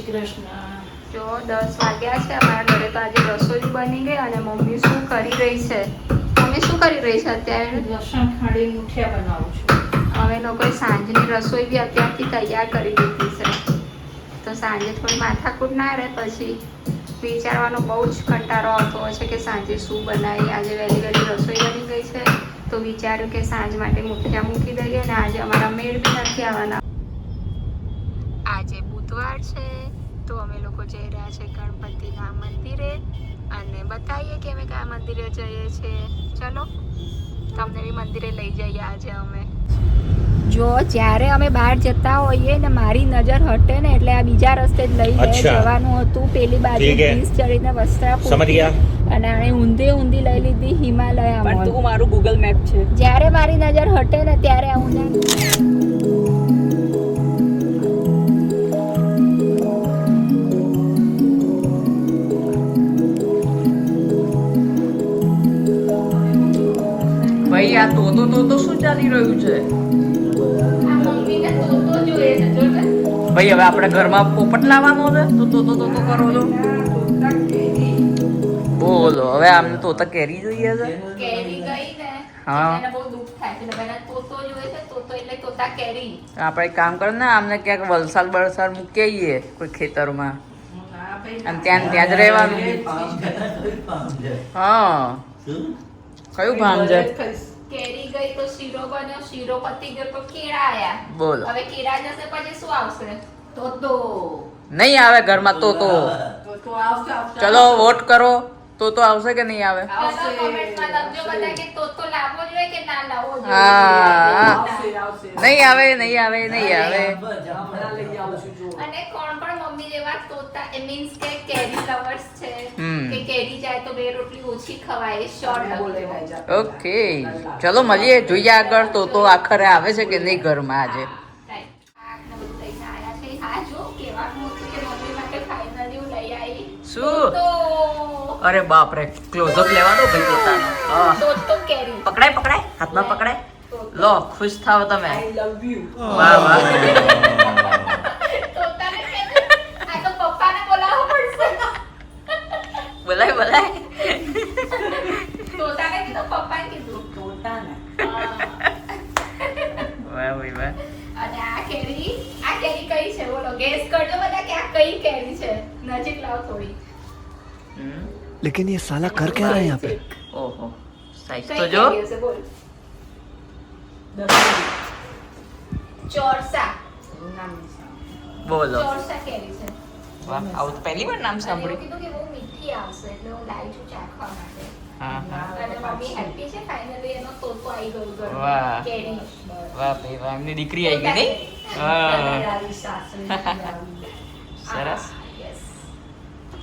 શ્રી કૃષ્ણ. જો 10 વાગ્યા છે, અમારા ઘરે તો આજે રસોઈ બની ગઈ અને મમ્મી શું કરી રહી છે? મમ્મી શું કરી રહી છે અત્યારે? લસણ ખાડી મુઠિયા બનાવું છું. અમે લોકોએ સાંજની રસોઈ બી અત્યારથી તૈયાર કરી દીધી છે, તો સાંજે થોડી માથાકૂટ ના રહે. પછી વિચારવાનો બહુ જ કંટાળો આવતો હોય છે કે સાંજે શું બનાવી. આજે વહેલી વહેલી રસોઈ બની ગઈ છે, તો વિચાર્યું કે સાંજ માટે મુઠિયા મૂકી દઈએ. અને આજે અમારા મેળ બી નથી આવવાના. આજે બુધવાર છે, તો અમે લોકો જઈ રહ્યા છે ગણપતિના મંદિરે, અને બતાવીએ કે અમે કયા મંદિરે જઈએ છીએ. ચલો તમને બી મંદિરે લઈ જઈએ આજે અમે. જો જ્યારે અમે બહાર જતા હોઈએ ને મારી નજર હટે ને એટલે આ બીજા રસ્તે જ લઈ જવાનું હતું. પેલી બાજુ બ્રિજ ચડીને વસ્ત્રાપુર, અને આણે ઊંધી લઈ લીધી હિમાલયા. પણ તું મારું ગૂગલ મેપ છે. જ્યારે મારી નજર હટે ને ત્યારે આવું ભાઈ આ તો શું ચાલી રહ્યું છે? ભાઈ હવે આપણે ઘરમાં પોપટ લાવવાનો છે તો કરો છો. બોલો હવે આમને તોતા કેરી જોઈએ છે. કેરી ગઈ ને હા, એને બહુ દુઃખ થાય છે. પહેલા તોતો જોઈએ છે, તોતો એટલે તોતા કેરી. આપણે એક કામ કરો ને, આમને ક્યાંક વલસાડ બળસાડ મૂકી આવીએ કોઈ ખેતરમાં, અને ત્યાં જ રહેવાનું. હા, કયું ભાન છે? કેરી ગઈ તો શીરો બન્યો, શીરો પતી ગયો તો કેળા આયા. બોલો હવે કેળા જશે પછી શું આવશે? તોતો નહીં આવે ઘરમાં તો આવશે. ચલો વોટ કરો. તો આવશે કે નહીં આવે? ચલો કોમેન્ટમાં લખજો બધા કે તોતો લાવવો જોઈએ કે ના લાવવો જોઈએ. હા, આવશે. નહીં આવે. અને કોણ પણ મમ્મી જેવા તોતા મીન્સ કે કેરી લવર્સ છે કે કેરી જાય તો બે રોટલી ઓછી ખવાય, શોર્ટ બોલે. ઓકે, ચલો મળીએ, જોઈએ આગળ તો આખરે આવે છે કે નહીં ઘરમાં આજે. શું? અરે બાપ રે, ક્લોઝઅપ લેવાનો ભાઈ પોતાનો. પકડાય હાથમાં પકડાય. લો, ખુશ થાવ તમે. આઈ લવ યુ. વાહ વાહ. બોલાય તોતાને વાહ ભાઈ વાહ. અને આ કેરી કઈ છે બોલો? ગેસ કરજો બધા કે આ કઈ કેરી છે. નજીક લાવો થોડી. लेकिन ये साला कर क्या रहा है यहाँ पे? ઓહો, સાઈઝ કઈ તો જો. કેરી હશે બોલ? ચોરસા. બોલો. ચોરસા કેરી છે. વાહ, આવું તો પહેલી વાર નામ અને એવું સાંભળ્યું. કીધું કે બહુ મીઠી આવશે એટલે હું લાવી છું ચાખવા માટે. હા હા, અને મમ્મી હેપી છે, ફાઇનલી એનો તોતો આવી ગયો ઘરમાં. વાહ. કેરી. વાહ ભાઈ વાહ, એમની દીકરી આવી ગઈ નહીં? હા, સરસ. Yes.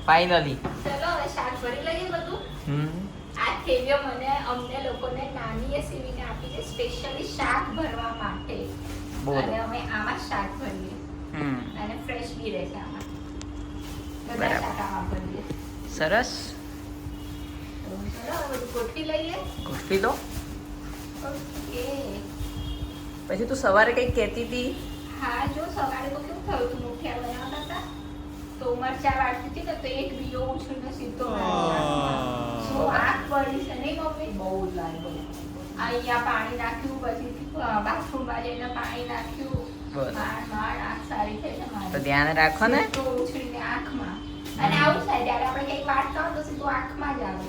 ફાઇનલી. ચલો હવે શાક ભરી લઈએ બધું. આ થેલીઓ અમને લોકોને નાનીએ સીવીને આપી છે સ્પેશિયલી શાક ભરવા માટે. બોલો. અને અમે આમાં શાક ભરીએ અને ફ્રેશ બી રહે છે આમાં. બધા બરાબર. શાક આમાં ભરીએ. સરસ. ચલો હવે બધું ગોઠવી લઈએ. ગોઠવી દો. ઓકે. પછી તું સવારે કઈ કહેતી હતી? હા, જો સવારે તો કેવું થયું હતું, મુઠિયા બનાવતા હતા તો મરચા વાટતી હતી ને તો એક બીજો ઉછળીને સીધો શું આંખ પડી છે નહીં મમ્મી? બહુ જ લાગ્યો. અહીંયા પાણી નાખ્યું, પછી બાથરૂમમાં જઈને પાણી નાખ્યું. બોલો. માણ આંખ સારી થઈ ને મારી. તો ધ્યાન રાખો ને. તો ઉછળીને આંખમાં. અને આવું થાય જ્યારે આપણે કંઈક વાટતા હોય તો સીધું આંખમાં જ આવે.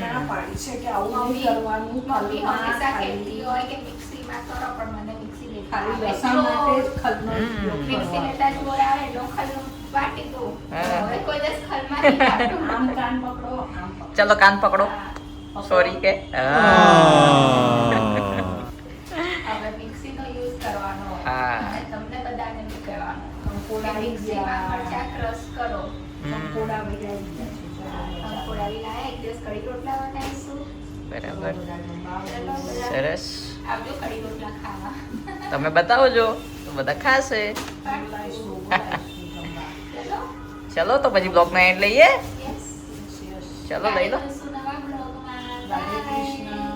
ના પાડી છે કે આવું નહીં મમ્મી કરવાનું. હંમેશા કહેતી હોય કે મિક્સીમાં કરો, પણ મને મિક્સી લેતા ખાલી આવે. લસણ માટે જ ખલનો ઉપયોગ મિક્સી કરવાનો. લેતા જ બોલાવે એટલે હું ખલનું વાટી દઉં. હા. હવે કોઈ દિવસ ખલમાં નહીં વાટું. આમ કાન પકડો, આમ પકડો. ચલો કાન પકડો. હા. સોરી કે. હવે મિક્સીનો યુઝ કરવાનો હોય. હા. અને તમને બધાને બી કહેવાનું કંકોડા કે મિક્સીમાં મરચાં ક્રશ કરો. કંકોડા વૈયા છે. કંકોડાવી લાયા, એક દિવસ કઢી રોટલા બનાવીશું. બરાબર. ચલો બધા સરસ. આવજો કઢી રોટલા ખાવા. તમે બતાવજો તો બધા ખાશે. ચલો. ચલો તો પછી બ્લોગનો એન્ડ લઈએ. Yes. ચલો લઈ લો. મળીશું નવા બ્લોગમાં. રાધે Bye. કૃષ્ણ.